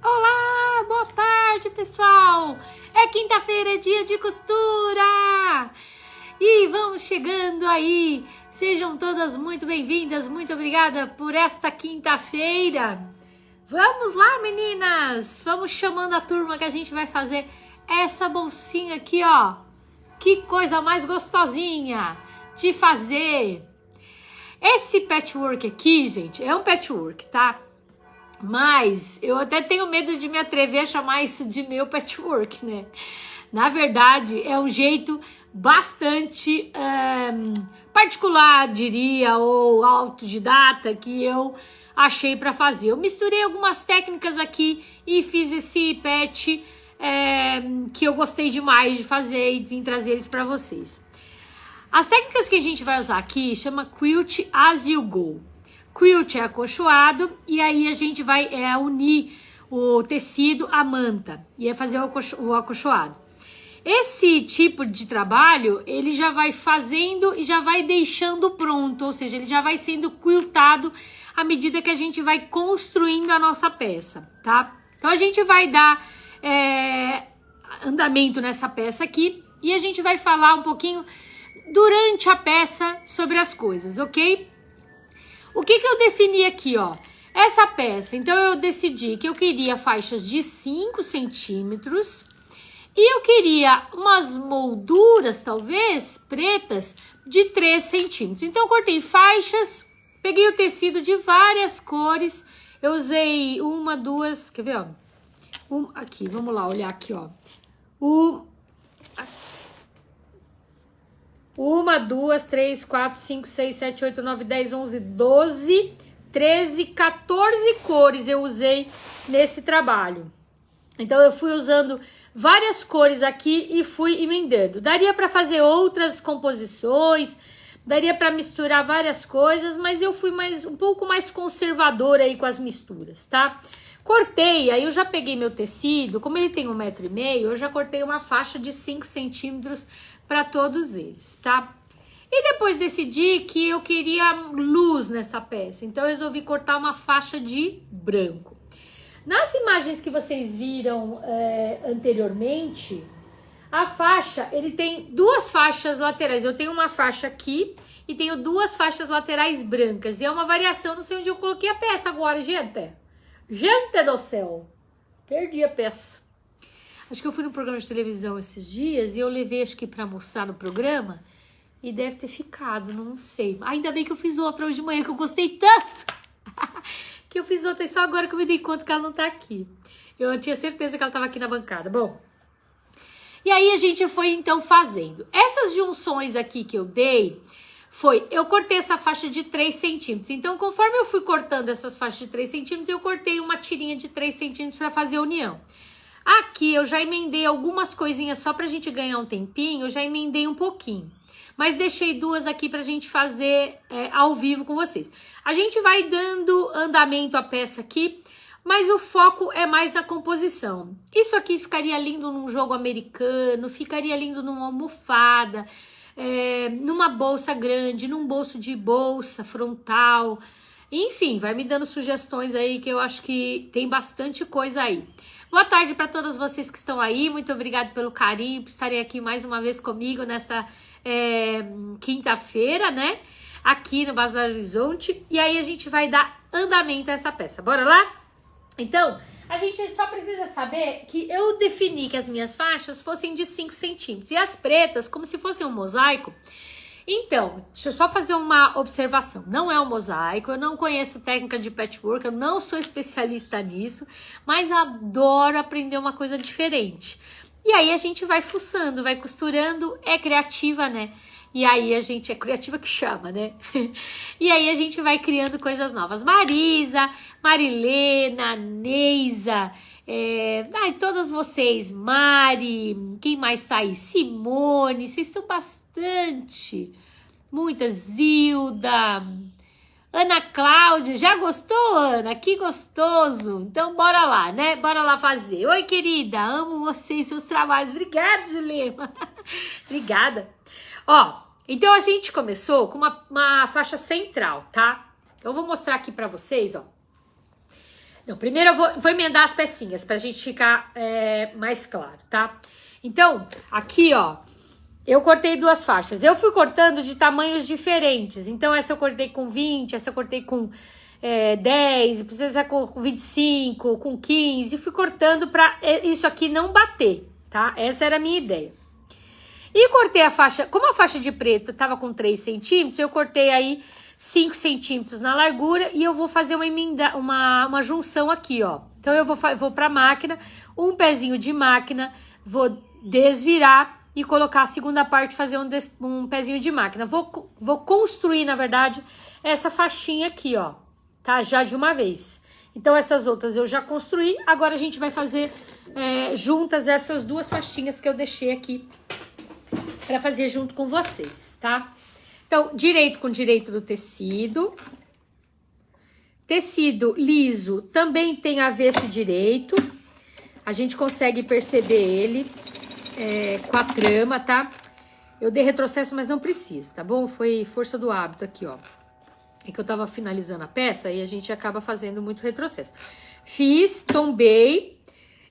Olá, boa tarde, pessoal! É quinta-feira, é dia de costura! E vamos chegando aí! Sejam todas muito bem-vindas, muito obrigada por esta quinta-feira! Vamos lá, meninas! Vamos chamando a turma que a gente vai fazer essa bolsinha aqui, ó! Que coisa mais gostosinha de fazer! Esse patchwork aqui, gente, é um patchwork, tá? Mas eu até tenho medo de me atrever a chamar isso de meu patchwork, né? Na verdade, é um jeito bastante particular, diria, ou autodidata que eu achei para fazer. Eu misturei algumas técnicas aqui e fiz esse patch que eu gostei demais de fazer e vim trazer eles para vocês. As técnicas que a gente vai usar aqui chama Quilt As You Go. Quilt é acolchoado e aí a gente vai unir o tecido à manta e fazer o acolchoado. Esse tipo de trabalho, ele já vai fazendo e já vai deixando pronto, ou seja, ele já vai sendo quiltado à medida que a gente vai construindo a nossa peça, tá? Então a gente vai dar andamento nessa peça aqui e a gente vai falar um pouquinho durante a peça sobre as coisas, ok? O que eu defini aqui, ó? Essa peça, então eu decidi que eu queria faixas de 5 centímetros e eu queria umas molduras, talvez, pretas, de 3 centímetros. Então eu cortei faixas, peguei o tecido de várias cores, eu usei uma, duas, quer ver, ó? Aqui, vamos lá, olhar aqui, ó. Uma, duas, três, quatro, cinco, seis, sete, oito, nove, 10, 11, 12, 13, 14 cores eu usei nesse trabalho. Então eu fui usando várias cores aqui e fui emendando. Daria para fazer outras composições, daria para misturar várias coisas, mas eu fui um pouco mais conservadora aí com as misturas, tá? Cortei, aí eu já peguei meu tecido, como ele tem 1,5 m, eu já cortei uma faixa de 5 centímetros para todos eles, tá? E depois decidi que eu queria luz nessa peça, então eu resolvi cortar uma faixa de branco. Nas imagens que vocês viram anteriormente, a faixa, ele tem duas faixas laterais. Eu tenho uma faixa aqui e tenho duas faixas laterais brancas. E é uma variação, não sei onde eu coloquei a peça agora, gente. Gente do céu, perdi a peça. Acho que eu fui no programa de televisão esses dias e eu levei, acho que pra mostrar no programa e deve ter ficado, não sei. Ainda bem que eu fiz outra hoje de manhã, que eu gostei tanto que eu fiz outra e só agora que eu me dei conta que ela não tá aqui. Eu tinha certeza que ela tava aqui na bancada. Bom, e aí a gente foi então fazendo. Essas junções aqui que eu dei, eu cortei essa faixa de 3 centímetros. Então, conforme eu fui cortando essas faixas de 3 centímetros, eu cortei uma tirinha de 3 centímetros para fazer a união. Aqui eu já emendei algumas coisinhas só pra gente ganhar um tempinho, eu já emendei um pouquinho. Mas deixei duas aqui pra gente fazer ao vivo com vocês. A gente vai dando andamento à peça aqui, mas o foco é mais na composição. Isso aqui ficaria lindo num jogo americano, ficaria lindo numa almofada, numa bolsa grande, num bolso de bolsa frontal. Enfim, vai me dando sugestões aí que eu acho que tem bastante coisa aí. Boa tarde para todas vocês que estão aí, muito obrigada pelo carinho, por estarem aqui mais uma vez comigo nesta quinta-feira, né? Aqui no Bazar Horizonte. E aí a gente vai dar andamento a essa peça, bora lá? Então, a gente só precisa saber que eu defini que as minhas faixas fossem de 5 centímetros e as pretas como se fosse um mosaico. Então, deixa eu só fazer uma observação. Não é um mosaico, eu não conheço técnica de patchwork, eu não sou especialista nisso, mas adoro aprender uma coisa diferente. E aí a gente vai fuçando, vai costurando, é criativa, né? E aí a gente, é criativa que chama, né? E aí a gente vai criando coisas novas. Marisa, Marilena, Neisa, todas vocês, Mari, quem mais tá aí? Simone, vocês são bastante. Muitas, Zilda, Ana Cláudia, já gostou, Ana? Que gostoso! Então bora lá, né? Bora lá fazer. Oi, querida, amo você e seus trabalhos. Obrigada, Zulema. Obrigada. Ó, então a gente começou com uma faixa central, tá? Então eu vou mostrar aqui pra vocês, ó. Não, primeiro eu vou emendar as pecinhas pra gente ficar mais claro, tá? Então, aqui, ó, eu cortei 2 faixas. Eu fui cortando de tamanhos diferentes. Então, essa eu cortei com 20, essa eu cortei com 10, essa com 25, com 15. Fui cortando pra isso aqui não bater, tá? Essa era a minha ideia. E cortei a faixa, como a faixa de preto tava com 3 centímetros, eu cortei aí 5 centímetros na largura e eu vou fazer uma junção aqui, ó. Então, eu vou pra máquina, um pezinho de máquina, vou desvirar e colocar a segunda parte, fazer um pezinho de máquina. Vou construir, na verdade, essa faixinha aqui, ó, tá? Já de uma vez. Então, essas outras eu já construí, agora a gente vai fazer juntas essas 2 faixinhas que eu deixei aqui para fazer junto com vocês, tá? Então, direito com direito do tecido. Tecido liso também tem avesso direito. A gente consegue perceber ele com a trama, tá? Eu dei retrocesso, mas não precisa, tá bom? Foi força do hábito aqui, ó. É que eu tava finalizando a peça e a gente acaba fazendo muito retrocesso. Fiz, tombei.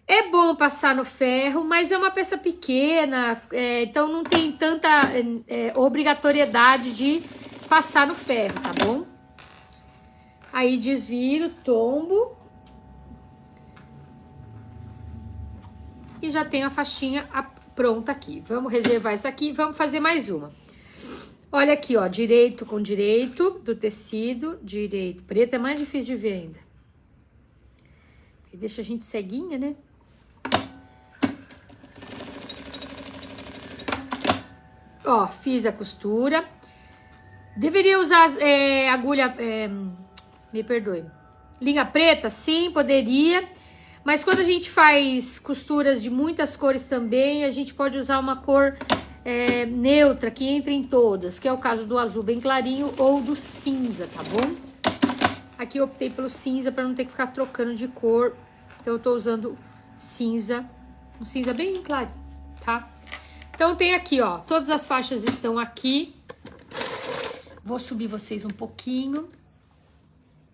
É bom passar no ferro, mas é uma peça pequena, então não tem tanta obrigatoriedade de passar no ferro, tá bom? Aí desviro, tombo. E já tenho a faixinha pronta aqui. Vamos reservar isso aqui, vamos fazer mais uma. Olha aqui, ó, direito com direito do tecido, direito. Preto é mais difícil de ver ainda. Porque deixa a gente ceguinha, né? Ó, fiz a costura. Deveria usar agulha, me perdoe, linha preta? Sim, poderia. Mas quando a gente faz costuras de muitas cores também, a gente pode usar uma cor neutra, que entra em todas, que é o caso do azul bem clarinho ou do cinza, tá bom? Aqui eu optei pelo cinza para não ter que ficar trocando de cor. Então eu tô usando cinza, um cinza bem claro, tá? Então tem aqui, ó, todas as faixas estão aqui. Vou subir vocês um pouquinho.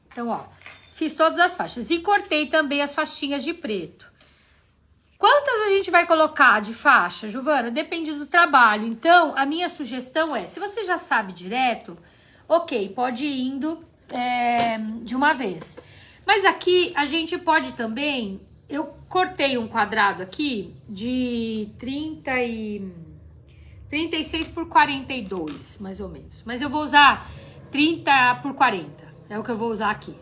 Então, ó, fiz todas as faixas e cortei também as faixinhas de preto. Quantas a gente vai colocar de faixa, Giovana? Depende do trabalho. Então, a minha sugestão é, se você já sabe direto, ok, pode ir indo de uma vez. Mas aqui a gente pode também... Eu cortei um quadrado aqui de 36 por 42, mais ou menos. Mas eu vou usar 30 por 40, é o que eu vou usar aqui.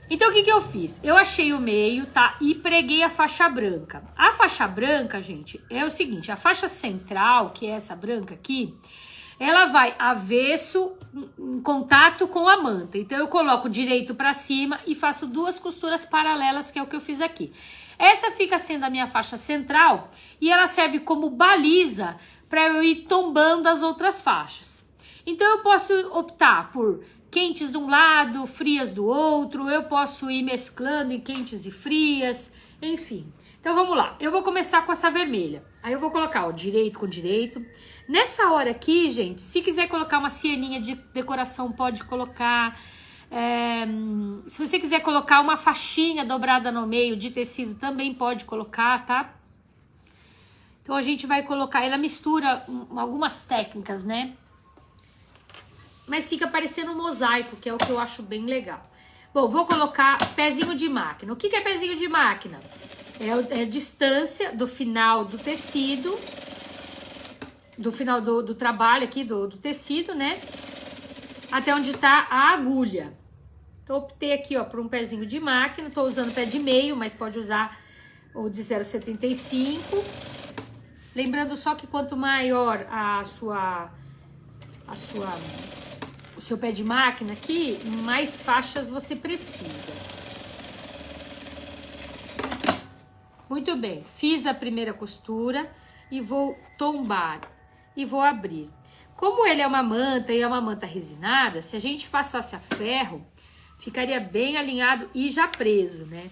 Então, o que eu fiz? Eu achei o meio, tá? E preguei a faixa branca. A faixa branca, gente, é o seguinte. A faixa central, que é essa branca aqui, ela vai avesso em contato com a manta. Então, eu coloco direito pra cima e faço 2 costuras paralelas, que é o que eu fiz aqui. Essa fica sendo a minha faixa central e ela serve como baliza para eu ir tombando as outras faixas. Então, eu posso optar por quentes de um lado, frias do outro. Eu posso ir mesclando em quentes e frias, enfim. Então, vamos lá. Eu vou começar com essa vermelha. Aí, eu vou colocar, ó, direito com direito. Nessa hora aqui, gente, se quiser colocar uma cieninha de decoração, pode colocar. Se você quiser colocar uma faixinha dobrada no meio de tecido, também pode colocar, tá? Então, a gente vai colocar... Ela mistura algumas técnicas, né? Mas fica parecendo um mosaico, que é o que eu acho bem legal. Bom, vou colocar pezinho de máquina. O que é pezinho de máquina? É a distância do final do tecido, do final do trabalho aqui, do tecido, né? Até onde tá a agulha. Então, optei aqui, ó, por um pezinho de máquina. Tô usando pé de meio, mas pode usar o de 0,75. Lembrando só que quanto maior o seu pé de máquina aqui, mais faixas você precisa. Muito bem, fiz a primeira costura e vou tombar e vou abrir. Como ele é uma manta e é uma manta resinada, se a gente passasse a ferro, ficaria bem alinhado e já preso, né?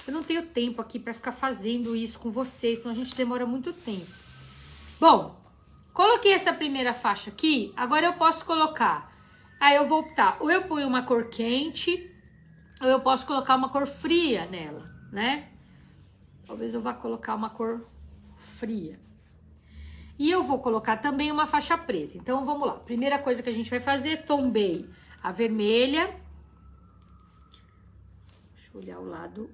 Eu não tenho tempo aqui para ficar fazendo isso com vocês, então a gente demora muito tempo. Bom, coloquei essa primeira faixa aqui, agora eu posso colocar. Aí eu vou optar, ou eu ponho uma cor quente, ou eu posso colocar uma cor fria nela, né? Talvez eu vá colocar uma cor fria. E eu vou colocar também uma faixa preta. Então, vamos lá. Primeira coisa que a gente vai fazer, tombei a vermelha. Deixa eu olhar o lado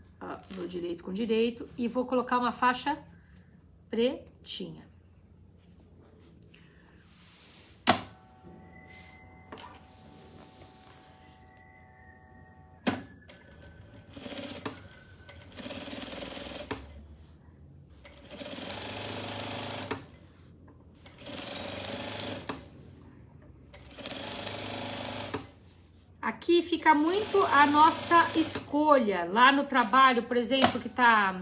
do direito com direito. E vou colocar uma faixa pretinha. Aqui fica muito a nossa escolha. Lá no trabalho, por exemplo, que tá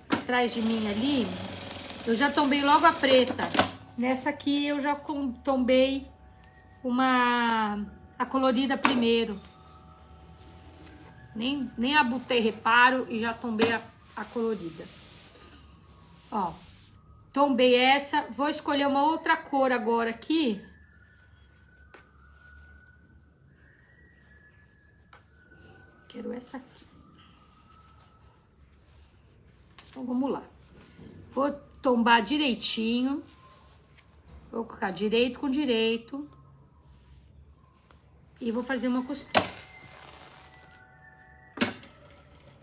atrás de mim ali, eu já tombei logo a preta. Nessa aqui eu já tombei a colorida primeiro. Nem abutei reparo e já tombei a colorida. Ó, tombei essa. Vou escolher uma outra cor agora aqui. Quero essa aqui. Então, vamos lá. Vou tombar direitinho. Vou colocar direito com direito. E vou fazer uma costura.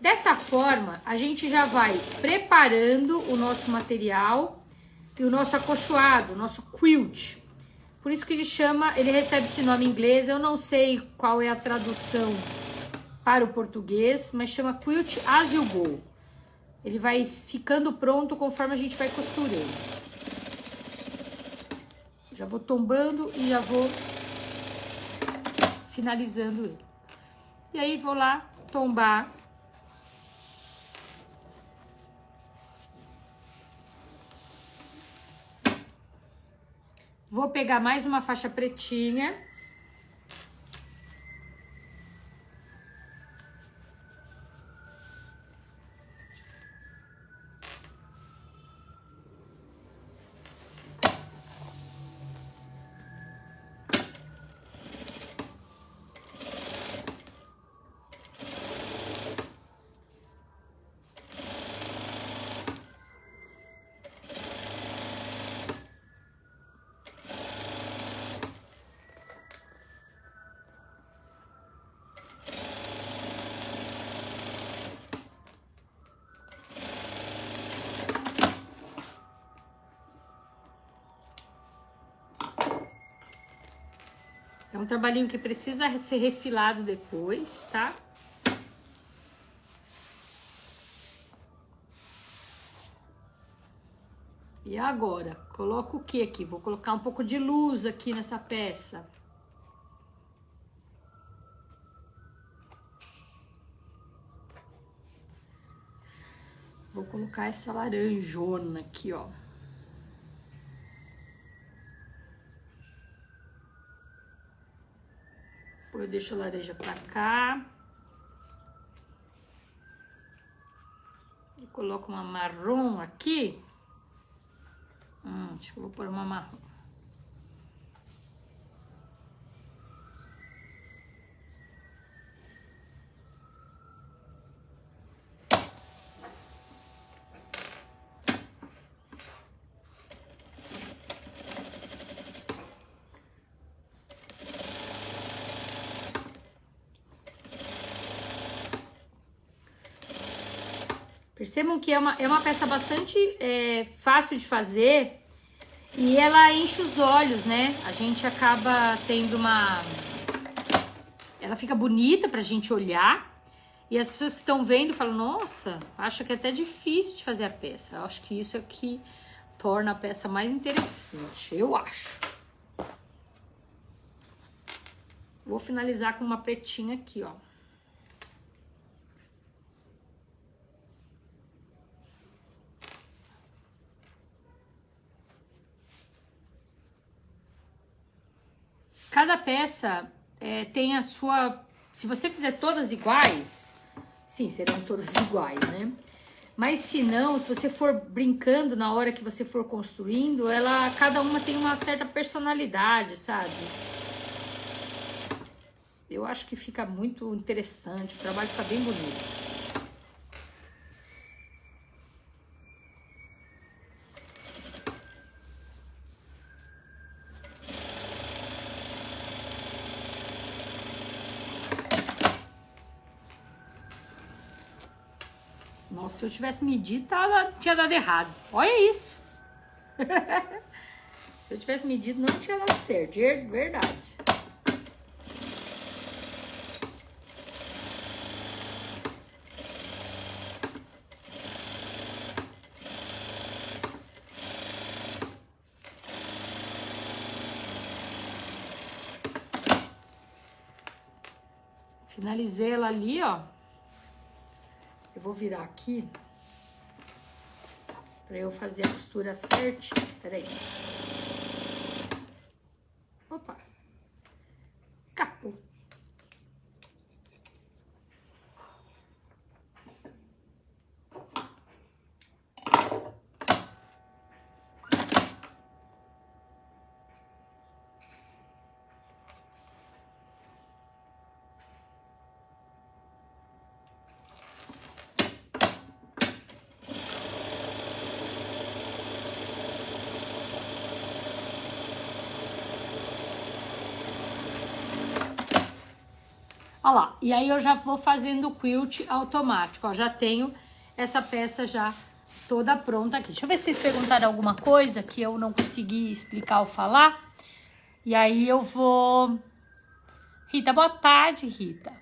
Dessa forma, a gente já vai preparando o nosso material e o nosso acolchoado, o nosso quilt. Por isso que ele recebe esse nome em inglês. Eu não sei qual é a tradução para o português, mas chama Quilt As You Go. Ele vai ficando pronto conforme a gente vai costurando. Já vou tombando e já vou finalizando ele. E aí vou lá tombar. Vou pegar mais uma faixa pretinha. É um trabalhinho que precisa ser refilado depois, tá? E agora, coloco o que aqui? Vou colocar um pouco de luz aqui nessa peça. Vou colocar essa laranjona aqui, ó. Eu deixo a laranja pra cá. E coloco uma marrom aqui. Acho que eu vou pôr uma marrom. Percebam que é uma peça bastante fácil de fazer e ela enche os olhos, né? A gente acaba tendo ela fica bonita pra gente olhar e as pessoas que estão vendo falam, nossa, acho que é até difícil de fazer a peça. Eu acho que isso é que torna a peça mais interessante, eu acho. Vou finalizar com uma pretinha aqui, ó. Cada peça tem a sua... Se você fizer todas iguais, sim, serão todas iguais, né? Mas se não, se você for brincando na hora que você for construindo, cada uma tem uma certa personalidade, sabe? Eu acho que fica muito interessante, o trabalho fica bem bonito. Nossa, se eu tivesse medido, tinha dado errado. Olha isso. Se eu tivesse medido, não tinha dado certo. Verdade. Finalizei ela ali, ó. Eu vou virar aqui pra eu fazer a costura certinha. Peraí. Opa. Capô. Olha lá, e aí eu já vou fazendo o quilt automático, ó, já tenho essa peça já toda pronta aqui. Deixa eu ver se vocês perguntaram alguma coisa que eu não consegui explicar ou falar. E aí eu vou... Rita, boa tarde, Rita.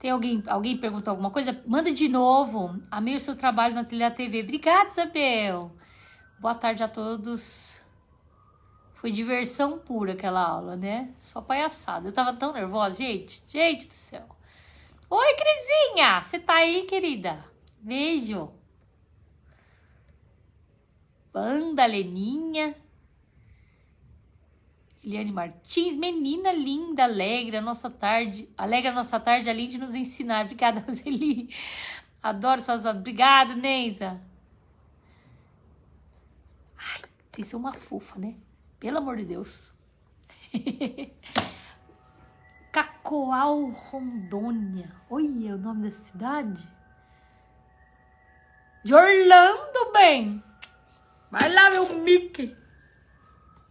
Tem alguém perguntou alguma coisa? Manda de novo. Amei o seu trabalho na Trilha TV. Obrigada, Isabel. Boa tarde a todos. Foi diversão pura aquela aula, né? Só palhaçada. Eu tava tão nervosa, gente. Gente do céu. Oi, Crisinha. Você tá aí, querida? Beijo. Banda, Leninha. Eliane Martins. Menina linda, alegra a nossa tarde. Alegra a nossa tarde, além de nos ensinar. Obrigada, Roseli. Adoro suas... Obrigado, Neisa. Ai, vocês são umas fofas, né? Pelo amor de Deus. Cacoal, Rondônia. Olha o nome da cidade. De Orlando, bem. Vai lá, meu Mickey.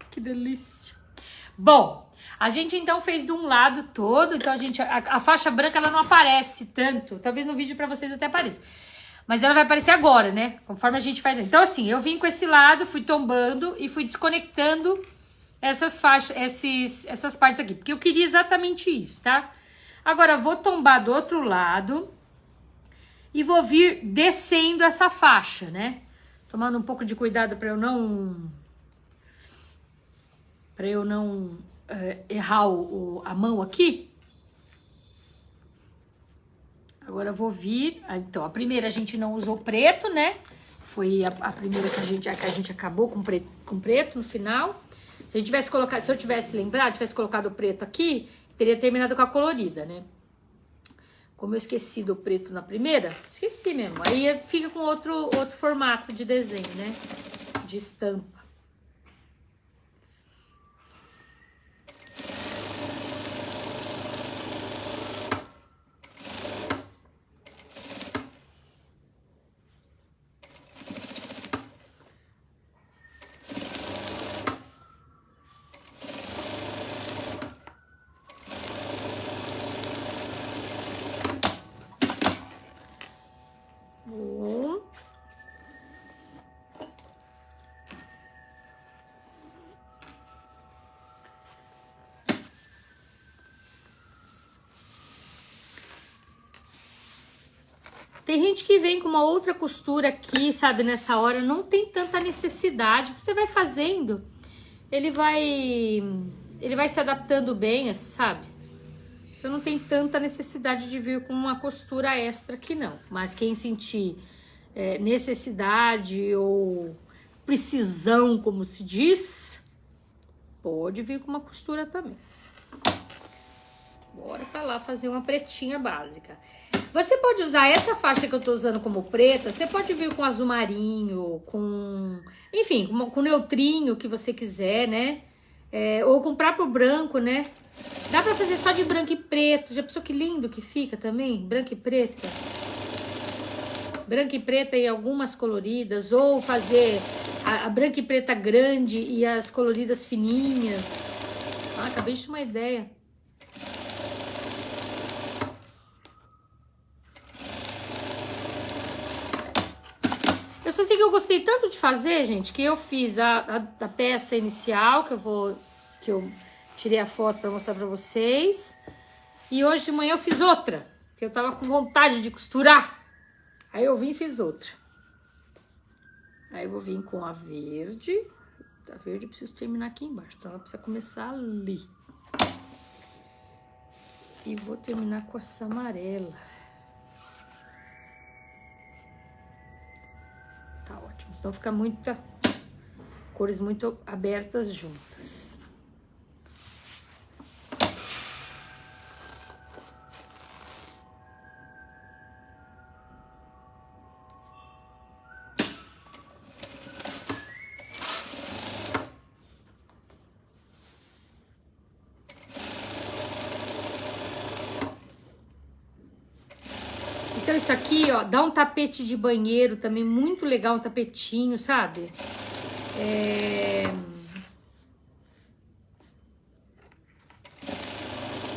Que delícia. Bom, a gente então fez de um lado todo. Então a faixa branca ela não aparece tanto. Talvez no vídeo pra vocês até apareça. Mas ela vai aparecer agora, né? Conforme a gente faz. Então, assim, eu vim com esse lado, fui tombando e fui desconectando essas faixas, essas partes aqui. Porque eu queria exatamente isso, tá? Agora, eu vou tombar do outro lado e vou vir descendo essa faixa, né? Tomando um pouco de cuidado para eu não... errar a mão aqui. Agora eu vou vir... Então, a primeira a gente não usou preto, né? Foi a primeira que a gente acabou com preto no final. Se eu tivesse lembrado, tivesse colocado o preto aqui, teria terminado com a colorida, né? Como eu esqueci do preto na primeira, esqueci mesmo. Aí fica com outro formato de desenho, né? De estampa. Tem gente que vem com uma outra costura aqui, sabe, nessa hora, não tem tanta necessidade. Você vai fazendo, ele vai se adaptando bem, sabe? Então não tem tanta necessidade de vir com uma costura extra aqui não. Mas quem sentir necessidade ou precisão, como se diz, pode vir com uma costura também. Bora pra lá fazer uma pretinha básica. Você pode usar essa faixa que eu tô usando como preta, você pode vir com azul marinho, com... Enfim, com neutrinho que você quiser, né? Ou comprar pro branco, né? Dá pra fazer só de branco e preto. Já pensou que lindo que fica também? Branco e preta. Branca e preta e algumas coloridas. Ou fazer a branca e preta grande e as coloridas fininhas. Ah, acabei de ter uma ideia. Eu só sei que eu gostei tanto de fazer, gente, que eu fiz a peça inicial, que eu tirei a foto para mostrar para vocês. E hoje de manhã eu fiz outra, porque eu tava com vontade de costurar. Aí eu vim e fiz outra. Aí eu vou vir com a verde. A verde eu preciso terminar aqui embaixo, então ela precisa começar ali. E vou terminar com essa amarela. Tá ótimo, senão fica cores muito abertas juntas. Então isso aqui, ó, dá um tapete de banheiro também, muito legal, um tapetinho, sabe?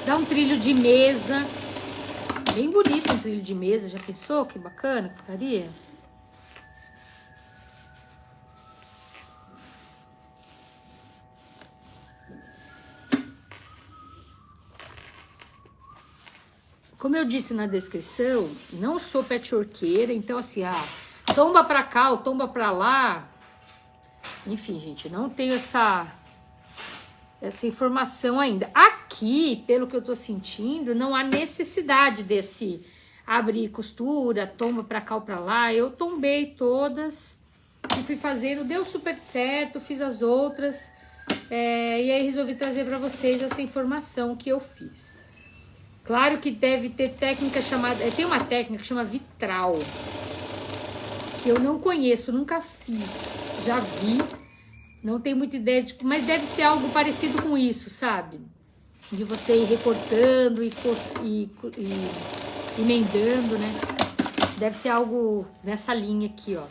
Dá um trilho de mesa, bem bonito um trilho de mesa, já pensou? Que bacana que ficaria? Como eu disse na descrição, não sou patchworkeira, então assim, tomba pra cá ou tomba pra lá. Enfim, gente, não tenho essa informação ainda. Aqui, pelo que eu tô sentindo, não há necessidade desse abrir costura, tomba pra cá ou pra lá. Eu tombei todas e fui fazendo, deu super certo, fiz as outras. E aí resolvi trazer pra vocês essa informação que eu fiz. Claro que deve ter técnica chamada... Tem uma técnica que chama vitral, que eu não conheço, nunca fiz. Já vi, não tenho muita ideia de... Mas deve ser algo parecido com isso, sabe? De você ir recortando e emendando, né? Deve ser algo nessa linha aqui, ó.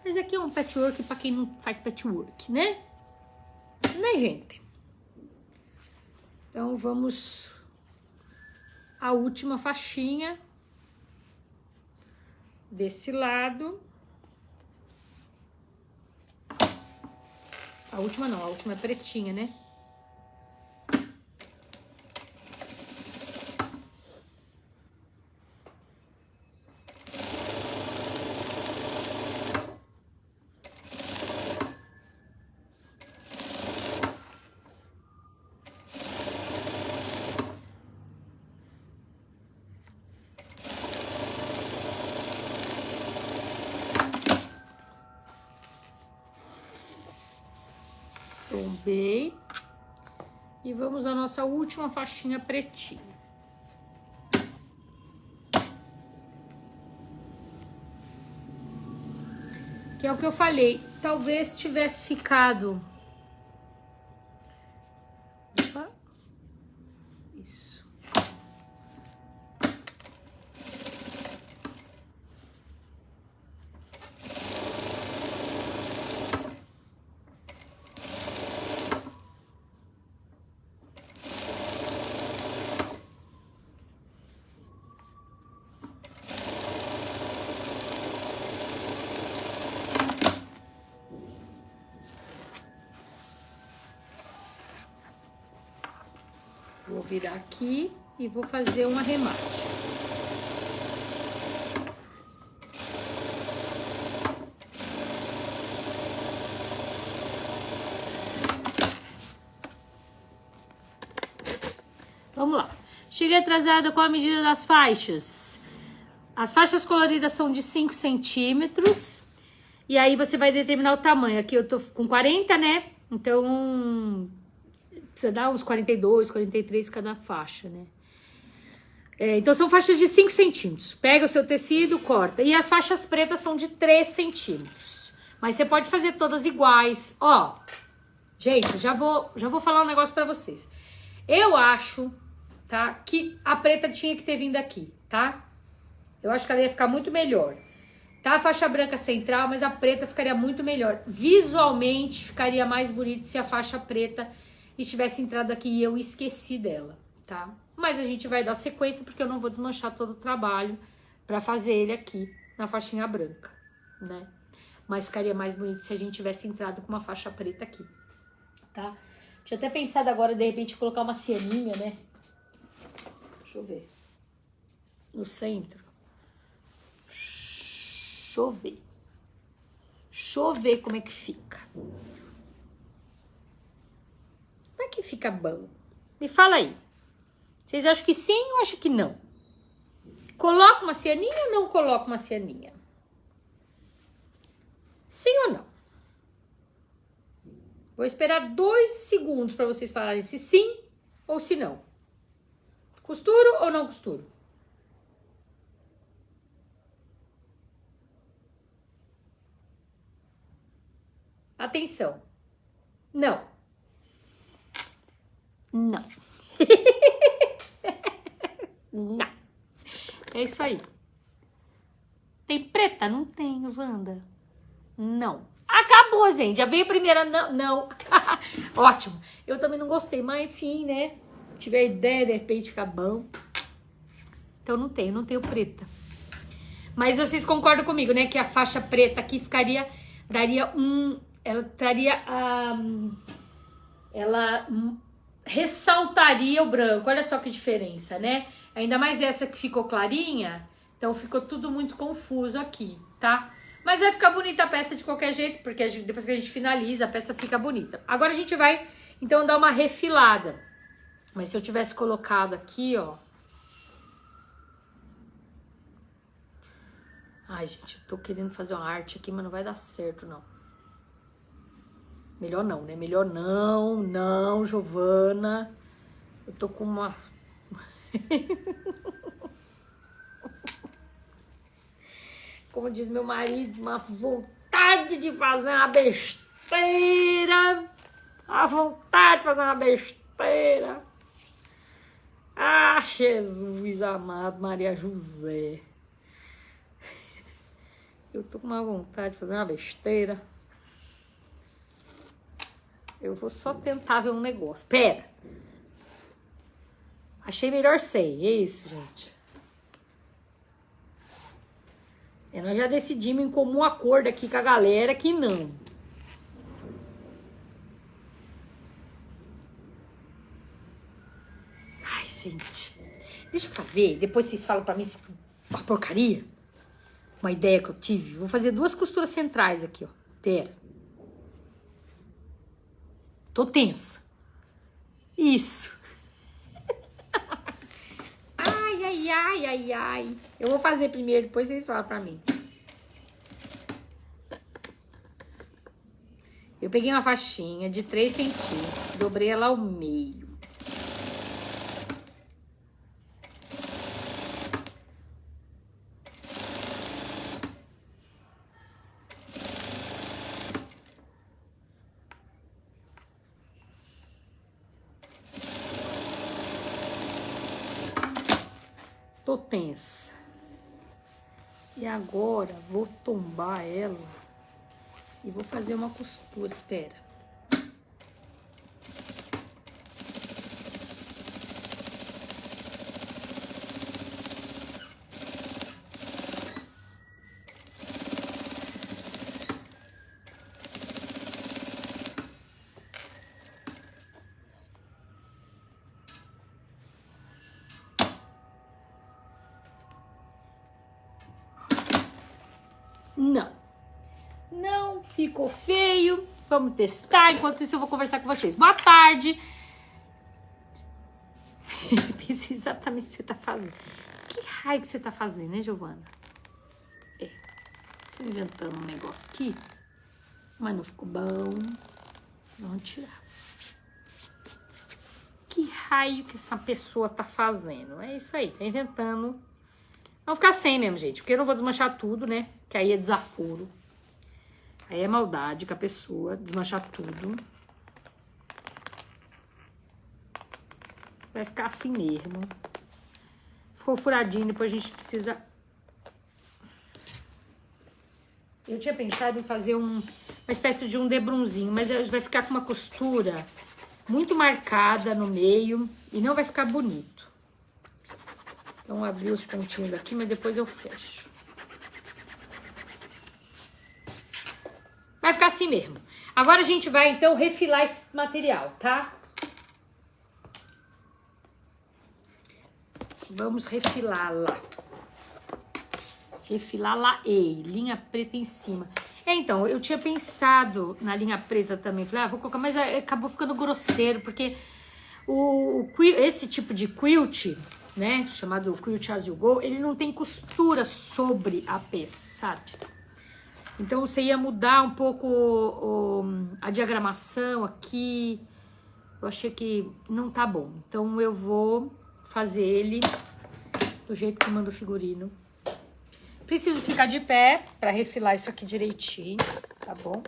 Mas aqui é um patchwork pra quem não faz patchwork, né? Né, gente? Então, vamos à última faixinha desse lado. A última não, a última é pretinha, né? Tombei. E vamos à nossa última faixinha pretinha. Que é o que eu falei. Talvez tivesse ficado... Opa. Isso. Vou virar aqui e vou fazer um arremate. Vamos lá. Cheguei atrasada com a medida das faixas. As faixas coloridas são de 5 centímetros. E aí você vai determinar o tamanho. Aqui eu tô com 40, né? Então... precisa dar uns 42, 43 cada faixa, né? Então são faixas de 5 centímetros. Pega o seu tecido, corta. E as faixas pretas são de 3 centímetros. Mas você pode fazer todas iguais. Ó, gente, já vou falar um negócio pra vocês. Eu acho, tá, que a preta tinha que ter vindo aqui, tá? Eu acho que ela ia ficar muito melhor. Tá a faixa branca central, mas a preta ficaria muito melhor. Visualmente, ficaria mais bonito se a faixa preta estivesse entrado aqui e eu esqueci dela, tá? Mas a gente vai dar sequência, porque eu não vou desmanchar todo o trabalho pra fazer ele aqui na faixinha branca, né? Mas ficaria mais bonito se a gente tivesse entrado com uma faixa preta aqui, tá? Tinha até pensado agora, de repente, colocar uma cianinha, né? Deixa eu ver. No centro. Deixa eu ver. Deixa eu ver como é que fica. Como é que fica bom? Me fala aí. Vocês acham que sim ou acham que não? Coloca uma cianinha ou não coloca uma cianinha? Sim ou não? Vou esperar 2 segundos para vocês falarem se sim ou se não. Costuro ou não costuro? Atenção. Não. Não. Não. É isso aí. Tem preta? Não tem, Wanda. Não. Acabou, gente. Já veio a primeira. Não. Não. Ótimo. Eu também não gostei, mas enfim, né? Se tiver ideia, de repente fica bom. Então não tenho preta. Mas vocês concordam comigo, né? Que a faixa preta aqui ficaria. Daria um. Ela traria. Ela ressaltaria o branco. Olha só que diferença, né? Ainda mais essa que ficou clarinha. Então ficou tudo muito confuso aqui, tá? Mas vai ficar bonita a peça de qualquer jeito, porque depois que a gente finaliza, a peça fica bonita. Agora a gente vai, então, dar uma refilada. Mas se eu tivesse colocado aqui, ó... Ai, gente, eu tô querendo fazer uma arte aqui, mas não vai dar certo, não. Melhor não, né? Melhor não, Giovana. Eu tô com uma... Como diz meu marido, uma vontade de fazer uma besteira. A vontade de fazer uma besteira. Ah, Jesus amado, Maria José. Eu tô com uma vontade de fazer uma besteira. Eu vou só tentar ver um negócio. Pera. Achei melhor sem. É isso, gente. Nós já decidimos em comum acordo aqui com a galera que não. Ai, gente. Deixa eu fazer. Depois vocês falam pra mim se uma porcaria. Uma ideia que eu tive. Vou fazer 2 costuras centrais aqui, ó. Pera. Tô tensa. Isso. Ai. Eu vou fazer primeiro, depois vocês falam pra mim. Eu peguei uma faixinha de 3 centímetros, dobrei ela ao meio. Tô tensa. E agora vou tombar ela e vou fazer uma costura, espera. Não ficou feio. Vamos testar. Enquanto isso eu vou conversar com vocês. Boa tarde. Pensei exatamente o que você tá fazendo. Que raio que você tá fazendo, né, Giovana? Tô inventando um negócio aqui. Mas não ficou bom. Vamos tirar. Que raio que essa pessoa tá fazendo? É isso aí, tá inventando. Vamos ficar sem mesmo, gente. Porque eu não vou desmanchar tudo, né? Que aí é desaforo. Aí é maldade com a pessoa, desmanchar tudo. Vai ficar assim mesmo. Ficou furadinho, depois a gente precisa... Eu tinha pensado em fazer uma espécie de um debrunzinho, mas vai ficar com uma costura muito marcada no meio e não vai ficar bonito. Então, abri os pontinhos aqui, mas depois eu fecho. Vai ficar assim mesmo. Agora a gente vai, então, refilar esse material, tá? Vamos refilá-la. Refilá-la, linha preta em cima. Então, eu tinha pensado na linha preta também. Falei, vou colocar, mas acabou ficando grosseiro, porque esse tipo de quilt, né, chamado quilt as you go, ele não tem costura sobre a peça, sabe? Então, você ia mudar um pouco a diagramação aqui. Eu achei que não tá bom. Então, eu vou fazer ele do jeito que manda o figurino. Preciso ficar de pé para refilar isso aqui direitinho, tá bom?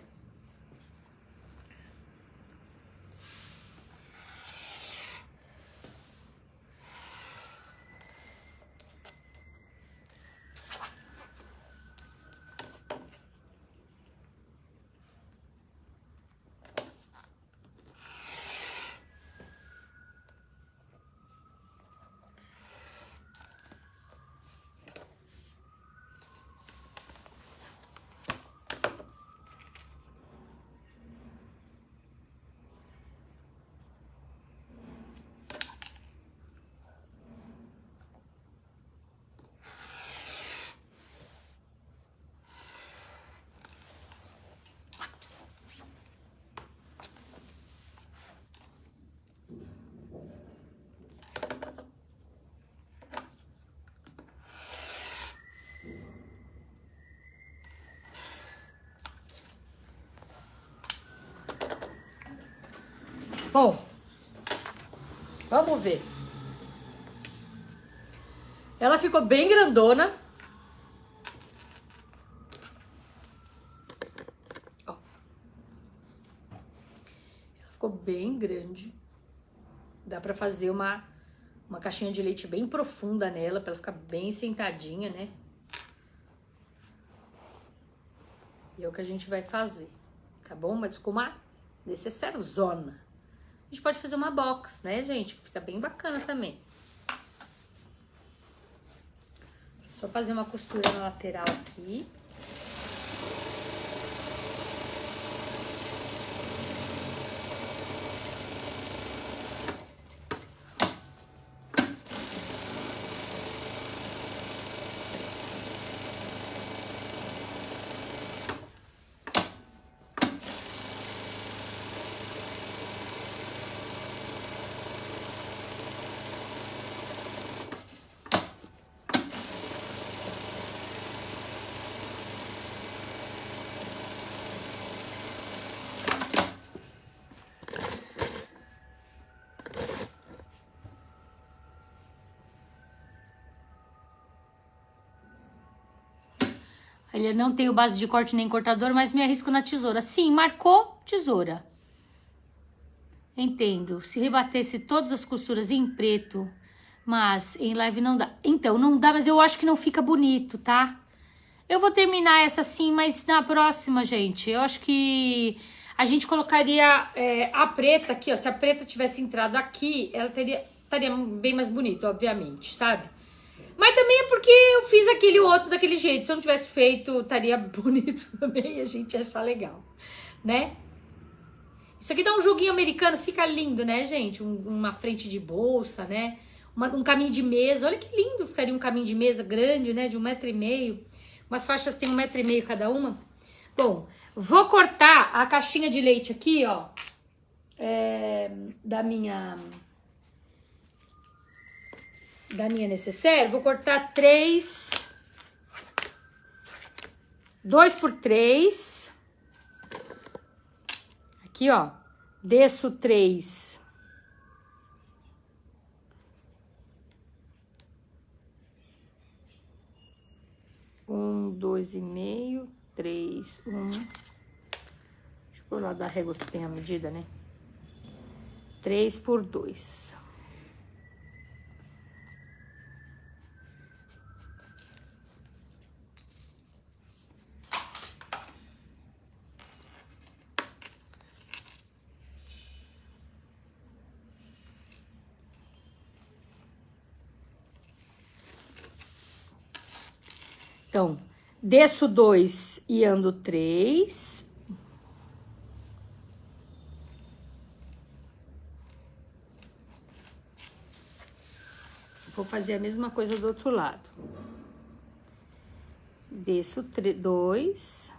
Bom, vamos ver. Ela ficou bem grandona. Ó. Ela ficou bem grande. Dá pra fazer uma caixinha de leite bem profunda nela, pra ela ficar bem sentadinha, né? E é o que a gente vai fazer, tá bom? Mas ficou uma necessária zona. A gente pode fazer uma box, né, gente? Fica bem bacana também. Só fazer uma costura na lateral aqui. Ele não tem o base de corte nem cortador, mas me arrisco na tesoura. Sim, marcou, tesoura. Entendo. Se rebatesse todas as costuras em preto, mas em live não dá. Então, não dá, mas eu acho que não fica bonito, tá? Eu vou terminar essa sim, mas na próxima, gente, eu acho que a gente colocaria a preta aqui, ó. Se a preta tivesse entrado aqui, ela estaria bem mais bonita, obviamente, sabe? Mas também é porque eu fiz aquele outro daquele jeito. Se eu não tivesse feito, estaria bonito também e a gente ia achar legal, né? Isso aqui dá um joguinho americano, fica lindo, né, gente? Uma frente de bolsa, né? Um caminho de mesa. Olha que lindo ficaria um caminho de mesa grande, né? De 1,5 m. Umas faixas tem 1,5 m cada uma. Bom, vou cortar a caixinha de leite aqui, ó. Da minha necessaire. Vou cortar 2 por 3. Aqui, ó. Desço 3. Um, 2,5, 3, 1, Pro lado da régua que tem a medida, né? 3 por 2. Então, desço 2 e ando 3. Vou fazer a mesma coisa do outro lado. Desço 2.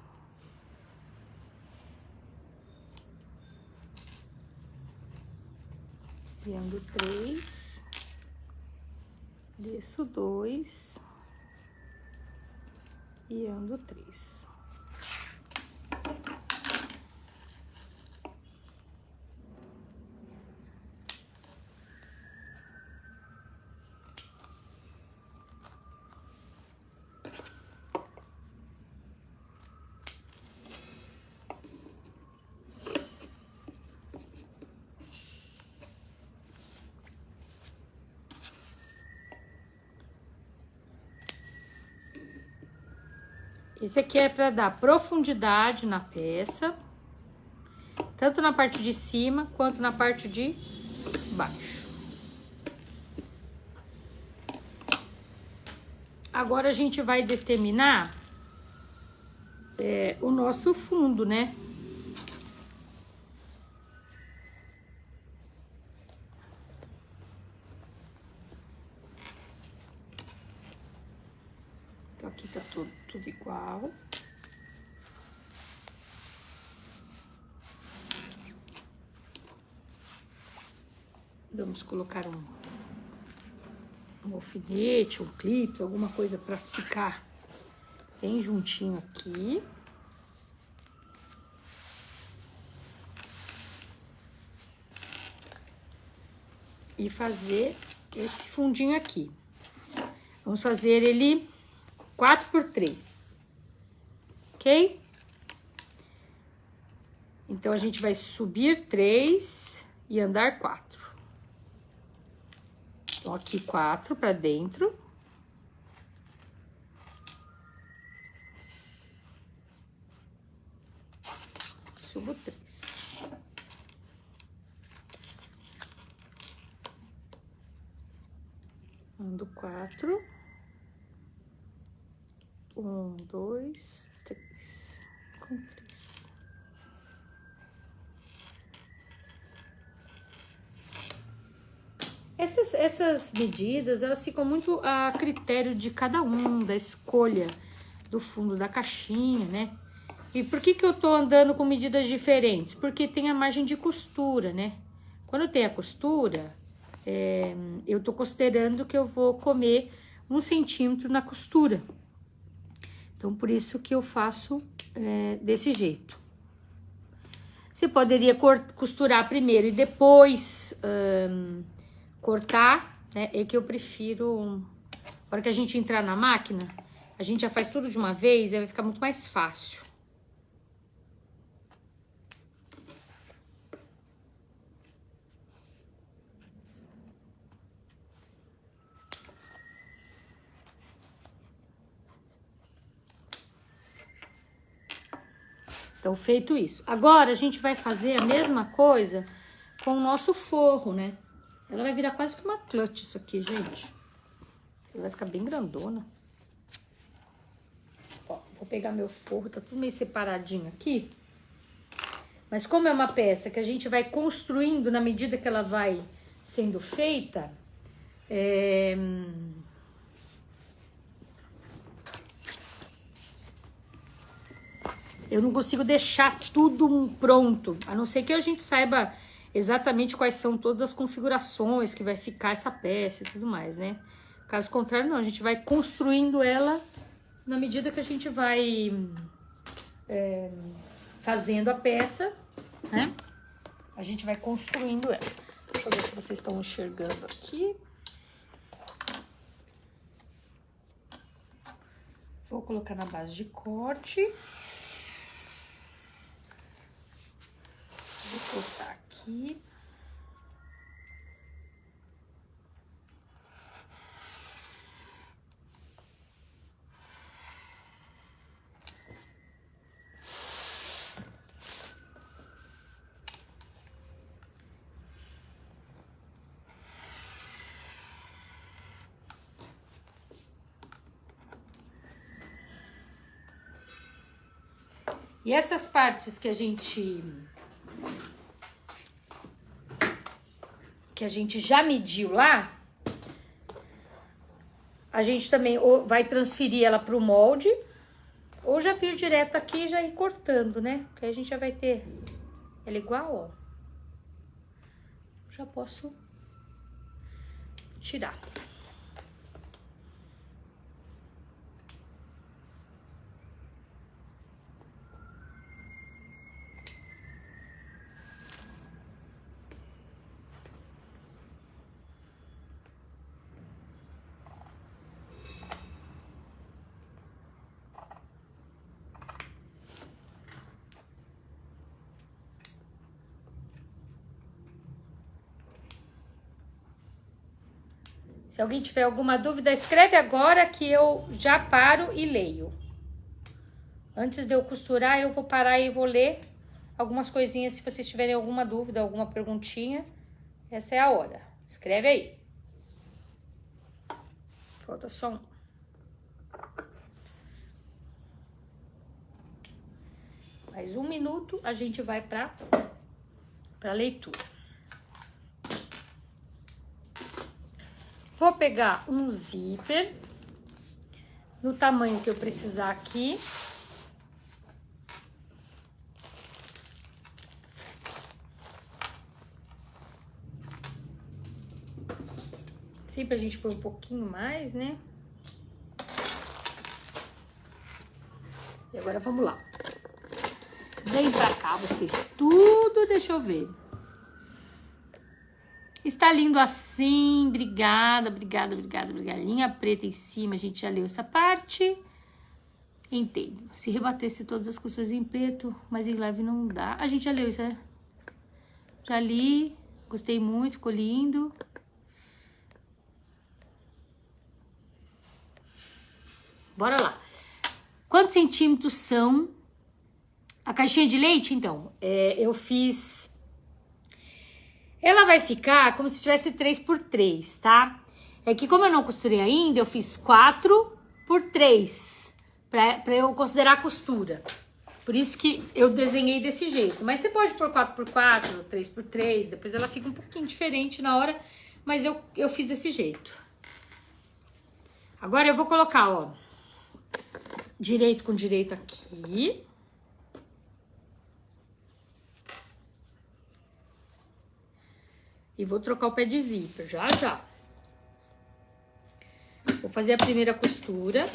E ando 3. Desço 2. E ando 3. Esse aqui é para dar profundidade na peça, tanto na parte de cima quanto na parte de baixo. Agora a gente vai determinar o nosso fundo, né? Então aqui tá tudo igual. Vamos colocar um alfinete, um clipe, alguma coisa para ficar bem juntinho aqui. E fazer esse fundinho aqui. Vamos fazer ele 4 por 3, ok? Então, a gente vai subir 3 e andar 4. Então, aqui 4 para dentro. Subo 3. Ando 4. 1, 2, 3. Com 3. Essas medidas, elas ficam muito a critério de cada um, da escolha do fundo da caixinha, né? E por que eu tô andando com medidas diferentes? Porque tem a margem de costura, né? Quando tem a costura, eu tô considerando que eu vou comer 1 centímetro na costura. Então, por isso que eu faço desse jeito. Você poderia costurar primeiro e depois cortar, né? É que eu prefiro, na hora que a gente entrar na máquina, a gente já faz tudo de uma vez e vai ficar muito mais fácil. Então, feito isso. Agora, a gente vai fazer a mesma coisa com o nosso forro, né? Ela vai virar quase que uma clutch isso aqui, gente. Ela vai ficar bem grandona. Ó, vou pegar meu forro, tá tudo meio separadinho aqui. Mas como é uma peça que a gente vai construindo na medida que ela vai sendo feita, eu não consigo deixar tudo pronto, a não ser que a gente saiba exatamente quais são todas as configurações que vai ficar essa peça e tudo mais, né? Caso contrário, não, a gente vai construindo ela na medida que a gente vai fazendo a peça, né? A gente vai construindo ela. Deixa eu ver se vocês estão enxergando aqui. Vou colocar na base de corte. aqui. E essas partes que a gente já mediu lá, a gente também ou vai transferir ela para o molde, ou já vir direto aqui e já ir cortando, né? Porque aí a gente já vai ter ela igual, ó. Já posso tirar. Se alguém tiver alguma dúvida, escreve agora que eu já paro e leio. Antes de eu costurar, eu vou parar e vou ler algumas coisinhas. Se vocês tiverem alguma dúvida, alguma perguntinha, essa é a hora. Escreve aí. Falta só um. Mais 1 minuto, a gente vai para leitura. Vou pegar um zíper no tamanho que eu precisar aqui. Sempre a gente põe um pouquinho mais, né? E agora vamos lá. Vem pra cá, vocês tudo, deixa eu ver. Está lindo assim, obrigada, obrigada, obrigada, obrigada. Linha preta em cima, a gente já leu essa parte. Entendo. Se rebatesse todas as costuras em preto, mas em leve não dá. A gente já leu isso, né? Já li, gostei muito, ficou lindo. Bora lá. Quantos centímetros são a caixinha de leite? Então, eu fiz... Ela vai ficar como se tivesse 3x3, tá? É que como eu não costurei ainda, eu fiz 4x3, pra eu considerar a costura. Por isso que eu desenhei desse jeito. Mas você pode pôr 4x4, 3x3, depois ela fica um pouquinho diferente na hora, mas eu fiz desse jeito. Agora eu vou colocar, ó, direito com direito aqui. E vou trocar o pé de zíper, já, já. Vou fazer a primeira costura.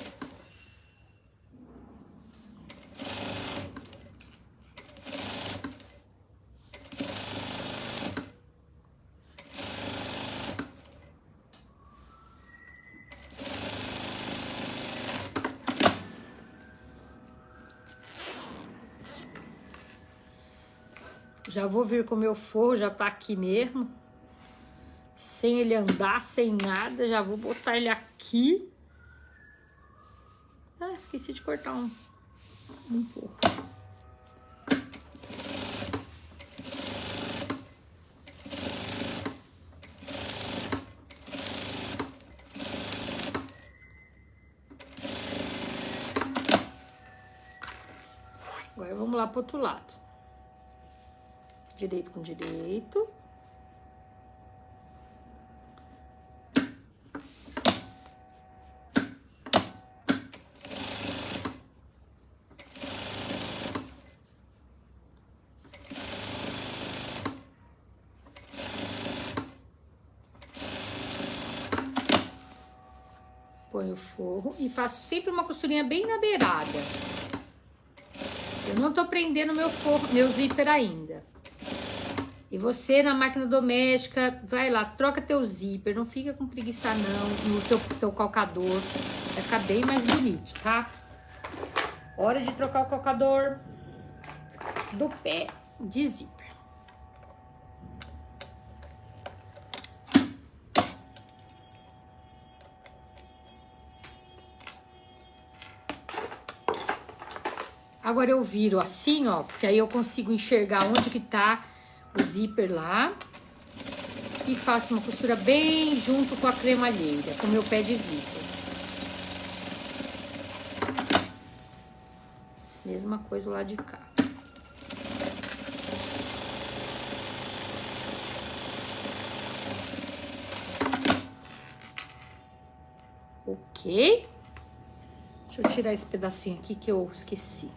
Já vou vir com o meu forro, já tá aqui mesmo. Sem ele andar, sem nada, já vou botar ele aqui. Ah, esqueci de cortar um forro. Agora vamos lá pro outro lado. Direito com direito. Ponho o forro e faço sempre uma costurinha bem na beirada. Eu não tô prendendo meu forro, meu zíper ainda. E você na máquina doméstica, vai lá, troca teu zíper, não fica com preguiça não, no teu calcador. Vai ficar bem mais bonito, tá? Hora de trocar o calcador do pé de zíper. Agora eu viro assim, ó, porque aí eu consigo enxergar onde que tá o zíper lá. E faço uma costura bem junto com a cremalheira, com o meu pé de zíper. Mesma coisa lá de cá. Ok? Deixa eu tirar esse pedacinho aqui que eu esqueci.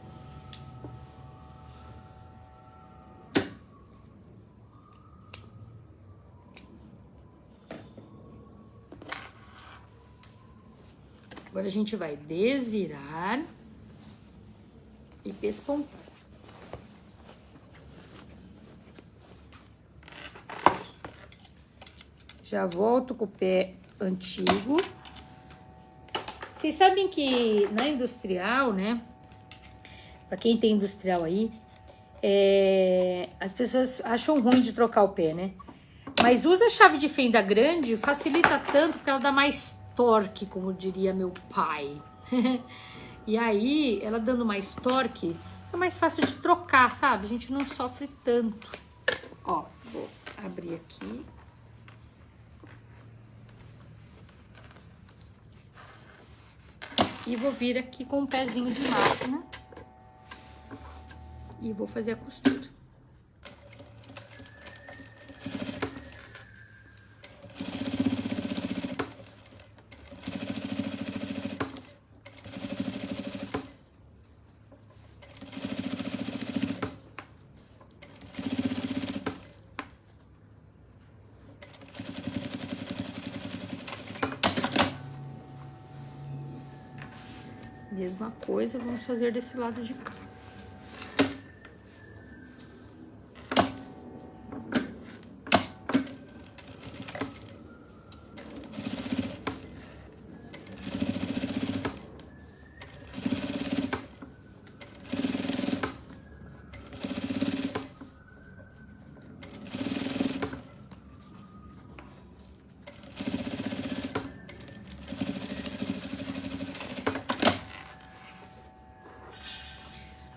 Agora a gente vai desvirar e pespontar. Já volto com o pé antigo. Vocês sabem que na industrial, né? Pra quem tem industrial aí, as pessoas acham ruim de trocar o pé, né? Mas usa a chave de fenda grande, facilita tanto porque ela dá mais torque, como diria meu pai. E aí, ela dando mais torque, é mais fácil de trocar, sabe? A gente não sofre tanto. Ó, vou abrir aqui. E vou vir aqui com um pezinho de máquina. E vou fazer a costura. Mesma coisa, vamos fazer desse lado de cá.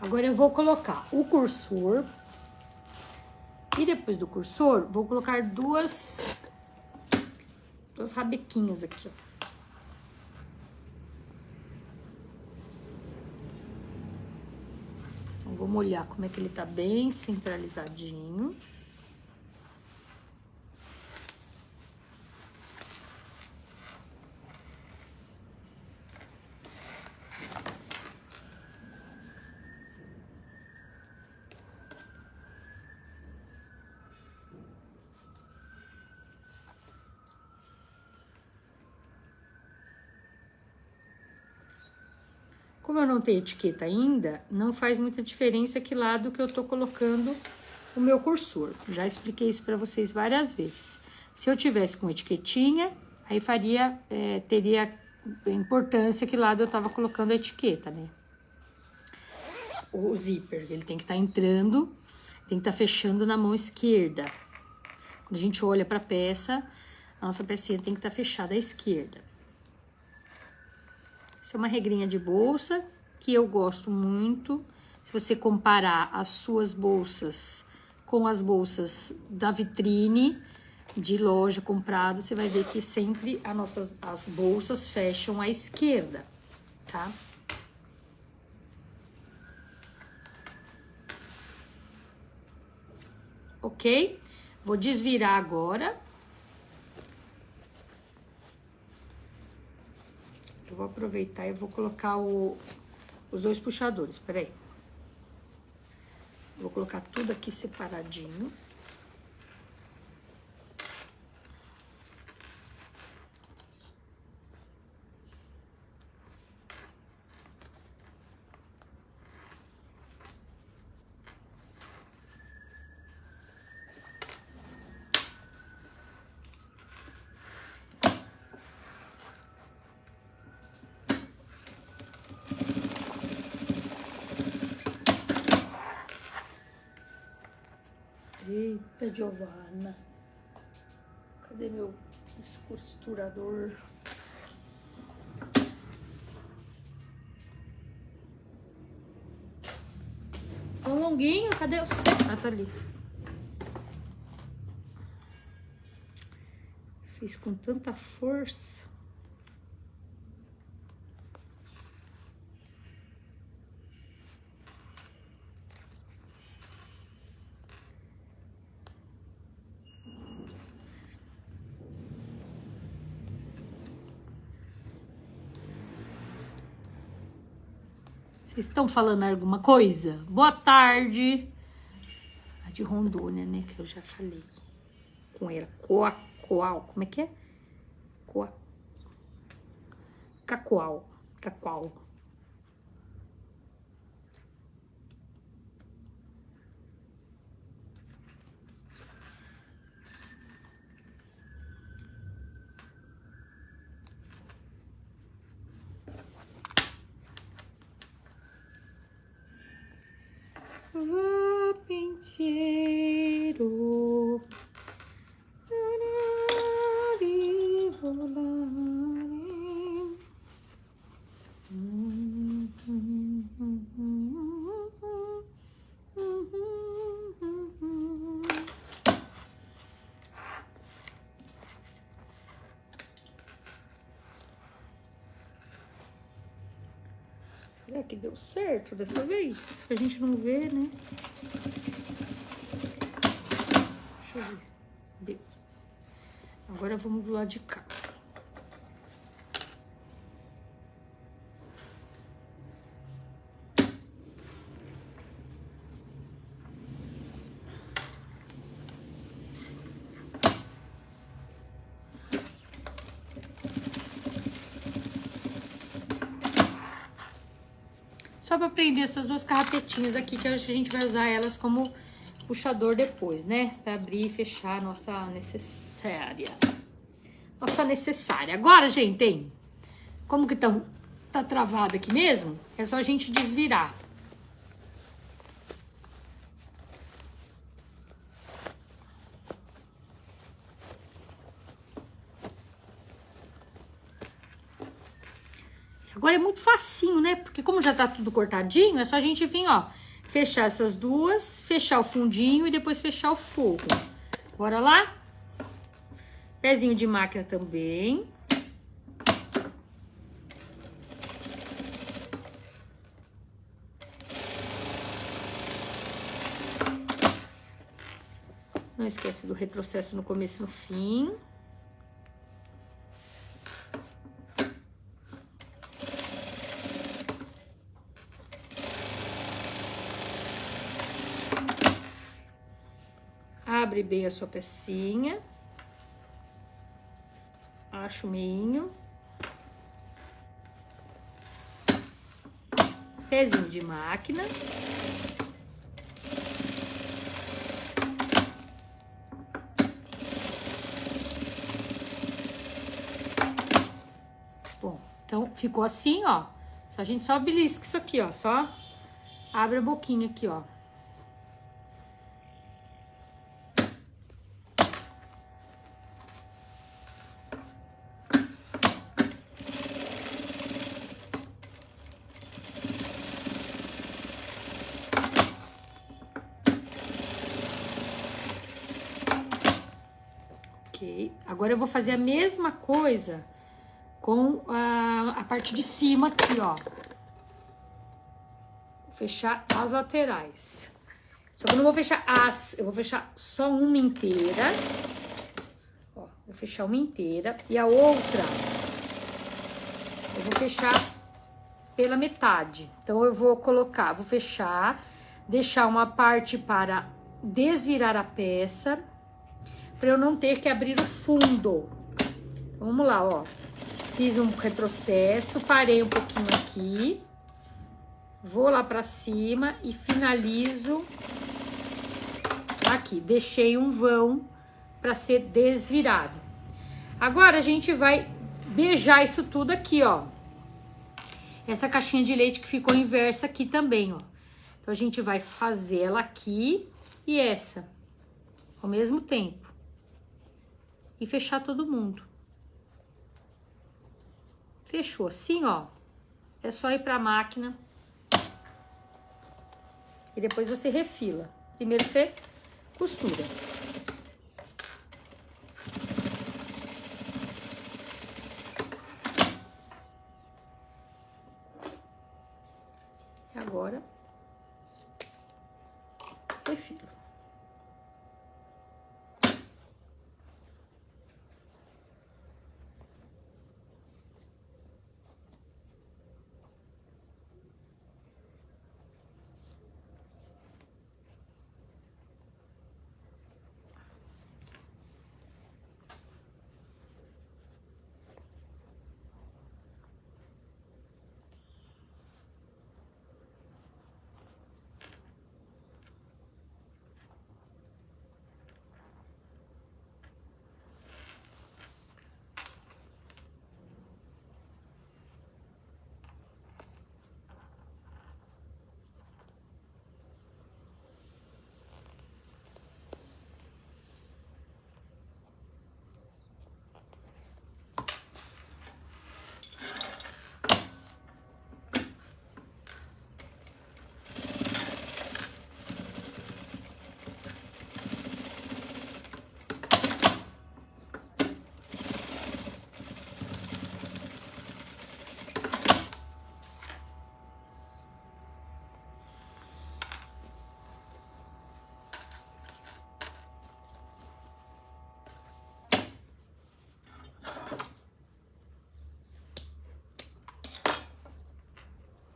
Agora eu vou colocar o cursor e depois do cursor vou colocar duas rabequinhas aqui, ó. Então, vamos olhar como é que ele tá bem centralizadinho. Como eu não tenho etiqueta ainda, não faz muita diferença que lado que eu tô colocando o meu cursor. Já expliquei isso para vocês várias vezes. Se eu tivesse com etiquetinha, aí teria importância que lado eu tava colocando a etiqueta, né? O zíper, ele tem que estar entrando, tem que estar fechando na mão esquerda. Quando a gente olha para a peça, a nossa pecinha tem que estar fechada à esquerda. Isso é uma regrinha de bolsa que eu gosto muito. Se você comparar as suas bolsas com as bolsas da vitrine de loja comprada, você vai ver que sempre as bolsas fecham à esquerda, tá? Ok? Vou desvirar agora. Eu vou aproveitar e vou colocar os dois puxadores, peraí. Vou colocar tudo aqui separadinho. Eita, Giovana. Cadê meu descosturador? longuinho, cadê você? Ah, tá ali. Fiz com tanta força. Vocês estão falando alguma coisa? Boa tarde. A de Rondônia, né? Que eu já falei com ela. Coacoal. Como é que é? Cacoal. Cacoal. Vá, penteiro. Será que deu certo dessa vez? Que a gente não vê, né? Deixa eu ver. Deu. Agora vamos do lado de cá. Só para prender essas duas carrapetinhas aqui, que a gente vai usar elas como puxador depois, né? Para abrir e fechar a nossa necessária. Agora, gente, hein? Como que tá travado aqui mesmo? É só a gente desvirar. Agora é muito facinho, né? Porque como já tá tudo cortadinho, é só a gente vir, ó, fechar essas duas, fechar o fundinho e depois fechar o fogo. Bora lá? Pezinho de máquina também. Não esquece do retrocesso no começo e no fim. Abre bem a sua pecinha. Acha o meinho. Pezinho de máquina. Bom, então ficou assim, ó. A gente só belisca isso aqui, ó. Só abre a boquinha aqui, ó. Agora eu vou fazer a mesma coisa com a parte de cima aqui, ó. Vou fechar as laterais. Só que eu não vou fechar eu vou fechar só uma inteira. Ó, vou fechar uma inteira. E a outra, eu vou fechar pela metade. Então, eu vou fechar, deixar uma parte para desvirar a peça, para eu não ter que abrir o fundo. Vamos lá, ó. Fiz um retrocesso, parei um pouquinho aqui. Vou lá pra cima e finalizo aqui. Deixei um vão para ser desvirado. Agora, a gente vai beijar isso tudo aqui, ó. Essa caixinha de leite que ficou inversa aqui também, ó. Então, a gente vai fazer ela aqui e essa ao mesmo tempo. E fechar todo mundo. Fechou assim, ó. É só ir pra máquina e depois você refila. Primeiro você costura. E agora, refilo.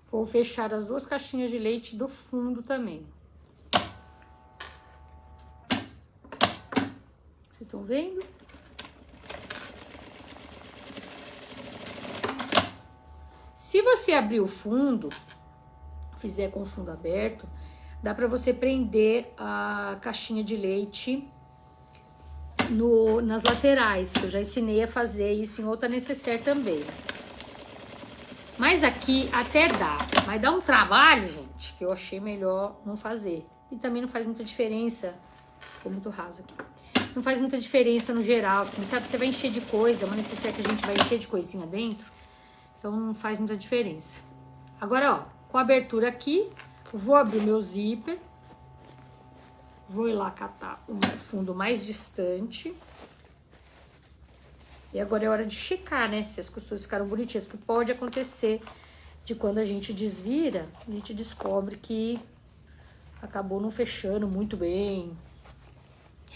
Vou fechar as 2 caixinhas de leite do fundo também. Vocês estão vendo? Se você abrir o fundo, fizer com o fundo aberto, dá para você prender a caixinha de leite nas laterais, que eu já ensinei a fazer isso em outra necessaire também. Mas aqui até dá, mas dá um trabalho, gente, que eu achei melhor não fazer. E também não faz muita diferença, ficou muito raso aqui. Não faz muita diferença no geral, assim, sabe? Você vai encher de coisa, uma necessaire que a gente vai encher de coisinha dentro, então não faz muita diferença. Agora, ó, com a abertura aqui, vou abrir meu zíper, vou ir lá catar um fundo mais distante. E agora é hora de checar, né, se as costuras ficaram bonitinhas, porque pode acontecer de quando a gente desvira, a gente descobre que acabou não fechando muito bem.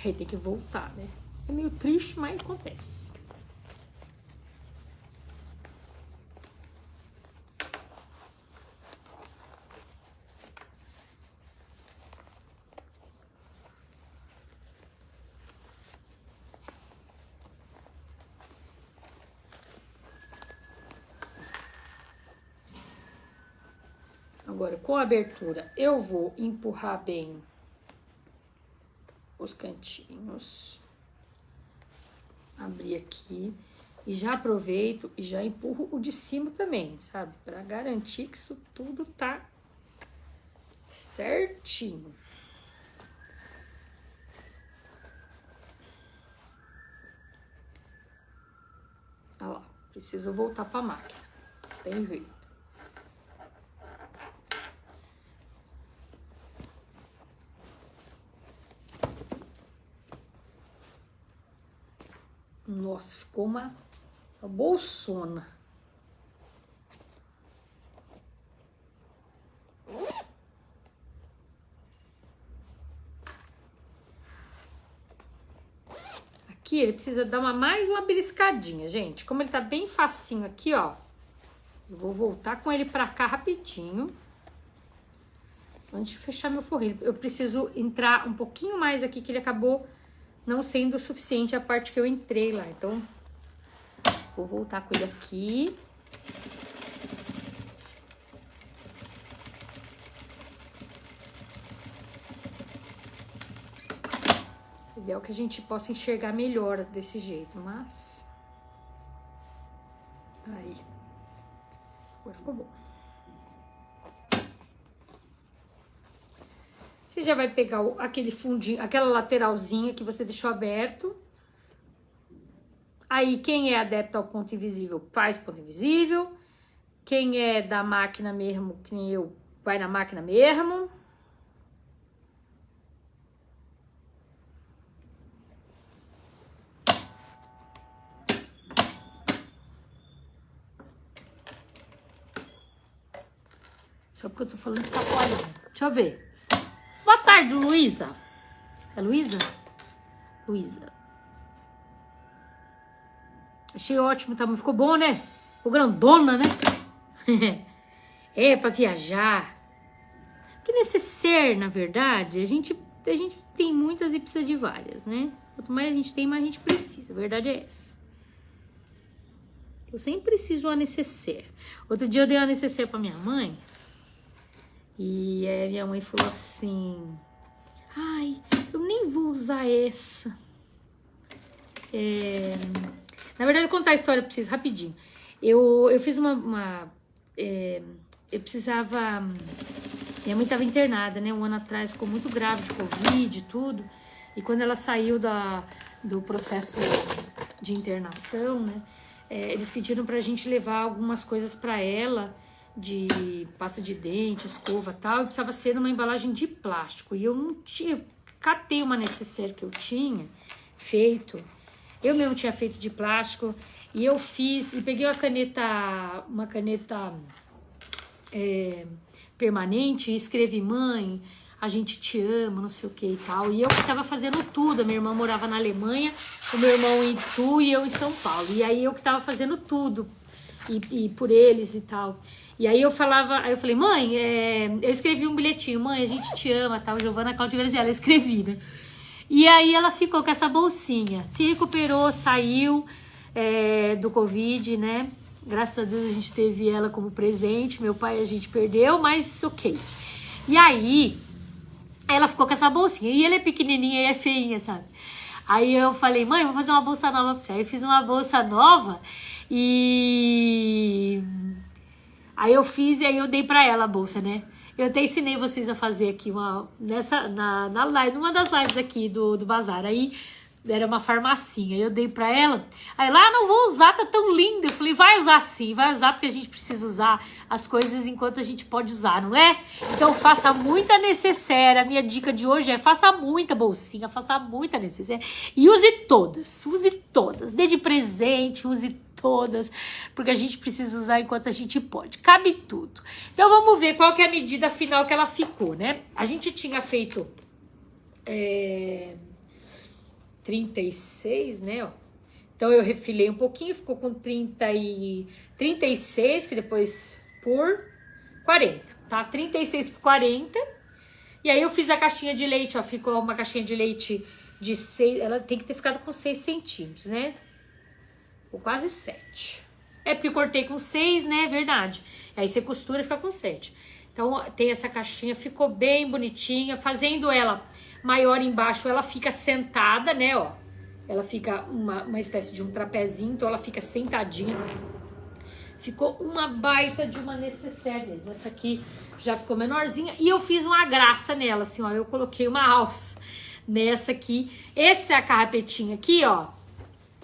Aí tem que voltar, né? É meio triste, mas acontece. Agora, com a abertura, eu vou empurrar bem os cantinhos. Abrir aqui. E já aproveito e já empurro o de cima também, sabe? Pra garantir que isso tudo tá certinho. Olha lá, preciso voltar pra máquina. Tem jeito. Nossa, ficou uma bolsona. Aqui ele precisa dar mais uma beliscadinha, gente. Como ele tá bem facinho aqui, ó. Eu vou voltar com ele pra cá rapidinho. Antes de fechar meu forrinho. Eu preciso entrar um pouquinho mais aqui, que ele acabou não sendo o suficiente a parte que eu entrei lá. Então, vou voltar com ele aqui. O ideal é que a gente possa enxergar melhor desse jeito, mas... Aí. Agora ficou bom. Você já vai pegar aquele fundinho, aquela lateralzinha que você deixou aberto. Aí, quem é adepto ao ponto invisível, faz ponto invisível. Quem é da máquina mesmo, que nem eu, vai na máquina mesmo. Só porque eu tô falando escapulinha. Deixa eu ver. Boa tarde, Luísa. É Luísa? Luísa. Achei ótimo, tá? Ficou bom, né? Ficou grandona, né? É, pra viajar. Porque necessaire, na verdade, a gente tem muitas e precisa de várias, né? Quanto mais a gente tem, mais a gente precisa. A verdade é essa. Eu sempre preciso uma necessaire. Outro dia eu dei uma necessaire pra minha mãe. E aí minha mãe falou assim... Ai, eu nem vou usar essa. Na verdade, eu vou contar a história pra vocês rapidinho. Eu fiz eu precisava... Minha mãe estava internada, né? Um ano atrás, ficou muito grave de Covid e tudo. E quando ela saiu do processo de internação, né? Eles pediram pra gente levar algumas coisas pra ela, de pasta de dente, escova e tal. E precisava ser numa embalagem de plástico. E eu não tinha... Catei uma necessaire que eu tinha feito. Eu mesmo tinha feito de plástico. E eu fiz... E peguei uma caneta permanente, e escrevi: mãe, a gente te ama, não sei o que e tal. E eu que tava fazendo tudo. A minha irmã morava na Alemanha, o meu irmão em Itu e eu em São Paulo. E aí eu que tava fazendo tudo. E por eles e tal. E aí eu falei: mãe, eu escrevi um bilhetinho: mãe, a gente te ama, tal. Giovana Cláudia Graziella, eu escrevi, né? E aí ela ficou com essa bolsinha. Se recuperou, saiu do Covid, né? Graças a Deus a gente teve ela como presente. Meu pai a gente perdeu, mas ok. E aí, ela ficou com essa bolsinha. E ela é pequenininha e é feinha, sabe? Aí eu falei: mãe, vou fazer uma bolsa nova pra você. Aí eu fiz uma bolsa nova e... Aí eu fiz e aí eu dei pra ela a bolsa, né? Eu até ensinei vocês a fazer aqui na live, numa das lives aqui do Bazar. Aí... Era uma farmacinha, eu dei pra ela. Aí lá, não vou usar, tá tão linda. Eu falei: vai usar sim, vai usar, porque a gente precisa usar as coisas enquanto a gente pode usar, não é? Então faça muita necessaire. A minha dica de hoje é: faça muita bolsinha, faça muita necessaire. E use todas. Dê de presente, use todas, porque a gente precisa usar enquanto a gente pode. Cabe tudo. Então vamos ver qual que é a medida final que ela ficou, né? A gente tinha feito... 36, né, ó. Então eu refilei um pouquinho, ficou com 36, porque depois por 40, tá? 36 por 40. E aí eu fiz a caixinha de leite, ó, ficou uma caixinha de leite de 6, ela tem que ter ficado com 6 centímetros, né? Ou quase 7. É porque eu cortei com 6, né, verdade. Aí você costura e fica com 7. Então tem essa caixinha, ficou bem bonitinha, fazendo ela... maior embaixo, ela fica sentada, né, ó. Ela fica uma espécie de um trapezinho, então ela fica sentadinha. Ficou uma baita de uma necessaire mesmo. Essa aqui já ficou menorzinha. E eu fiz uma graça nela, assim, ó. Eu coloquei uma alça nessa aqui. Essa é a carrapetinha aqui, ó.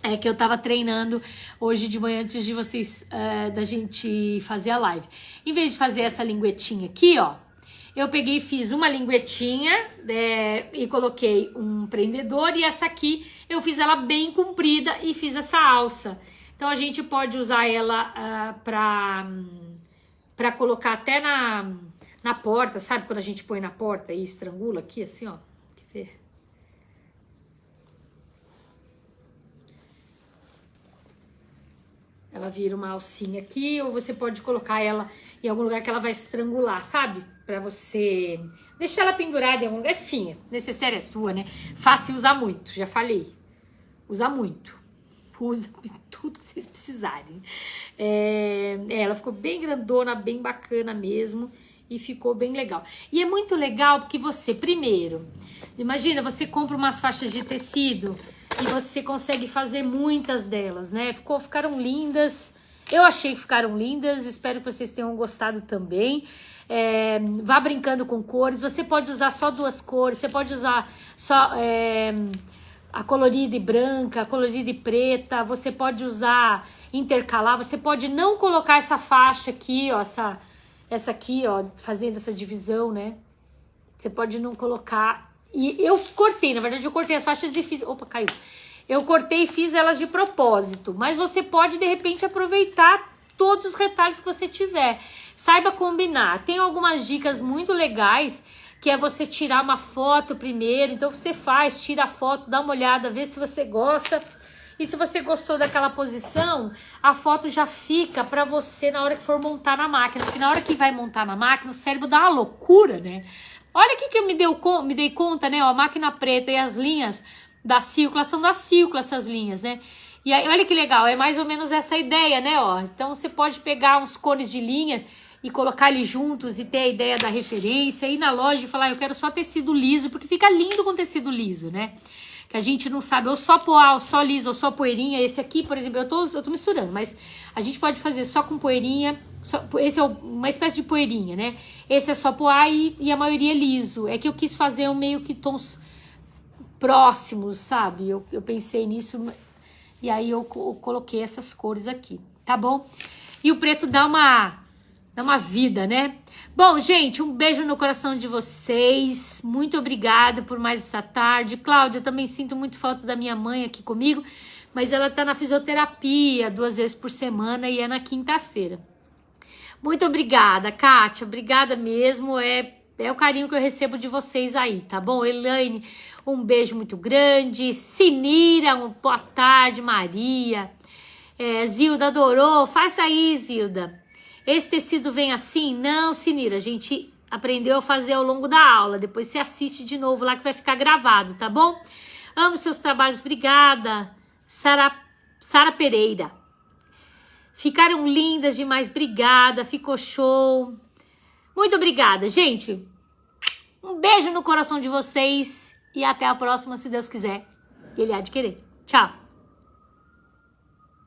É que eu tava treinando hoje de manhã antes de vocês, da gente fazer a live. Em vez de fazer essa linguetinha aqui, ó, eu peguei e fiz uma linguetinha e coloquei um prendedor. E essa aqui eu fiz ela bem comprida e fiz essa alça. Então a gente pode usar ela pra colocar até na porta, sabe? Quando a gente põe na porta e estrangula aqui, assim, ó. Quer ver? Ela vira uma alcinha aqui, ou você pode colocar ela em algum lugar que ela vai estrangular, sabe? Pra você deixar ela pendurada em algum lugar. Enfim, necessaire é sua, né? Fácil usar muito, já falei. Usa muito. Usa tudo que vocês precisarem. Ela ficou bem grandona, bem bacana mesmo. E ficou bem legal. E é muito legal porque você, primeiro, imagina, você compra umas faixas de tecido e você consegue fazer muitas delas, né? Ficaram lindas. Eu achei que ficaram lindas. Espero que vocês tenham gostado também. Vá brincando com cores. Você pode usar só 2 cores. Você pode usar só a colorida e branca, a colorida e preta. Você pode usar, intercalar. Você pode não colocar essa faixa aqui, ó, essa aqui, ó, fazendo essa divisão, né? Você pode não colocar. E eu cortei, na verdade eu cortei as faixas e fiz... Opa, caiu. Eu cortei e fiz elas de propósito. Mas você pode, de repente, aproveitar todos os retalhos que você tiver. Saiba combinar. Tem algumas dicas muito legais, que é você tirar uma foto primeiro. Então você tira a foto, dá uma olhada, vê se você gosta. E se você gostou daquela posição, a foto já fica pra você na hora que for montar na máquina. Porque na hora que vai montar na máquina, o cérebro dá uma loucura, né? Olha aqui que eu me dei conta, né? Ó, a máquina preta e as linhas da círcula são da círcula, essas linhas, né? E aí, olha que legal, é mais ou menos essa ideia, né? Ó, então você pode pegar uns cones de linha e colocar eles juntos e ter a ideia da referência. Ir na loja e falar, eu quero só tecido liso, porque fica lindo com tecido liso, né? Que a gente não sabe, ou só poá, ou só liso, ou só poeirinha. Esse aqui, por exemplo, eu tô misturando, mas a gente pode fazer só com poeirinha. Esse é uma espécie de poeirinha, né? Esse é só poá e a maioria é liso. É que eu quis fazer um meio que tons próximos, sabe? Eu pensei nisso e aí eu coloquei essas cores aqui, tá bom? E o preto dá uma vida, né? Bom, gente, um beijo no coração de vocês. Muito obrigada por mais essa tarde. Cláudia, também sinto muito falta da minha mãe aqui comigo, mas ela tá na fisioterapia 2 vezes por semana e é na quinta-feira. Muito obrigada, Kátia. Obrigada mesmo. É o carinho que eu recebo de vocês aí, tá bom? Elaine, um beijo muito grande. Sinira, boa tarde. Maria. Zilda adorou. Faça aí, Zilda. Esse tecido vem assim? Não, Sinira, a gente aprendeu a fazer ao longo da aula. Depois você assiste de novo lá que vai ficar gravado, tá bom? Amo seus trabalhos. Obrigada. Sara Pereira. Ficaram lindas demais. Obrigada. Ficou show. Muito obrigada, gente. Um beijo no coração de vocês e até a próxima, se Deus quiser. Ele há de querer. Tchau.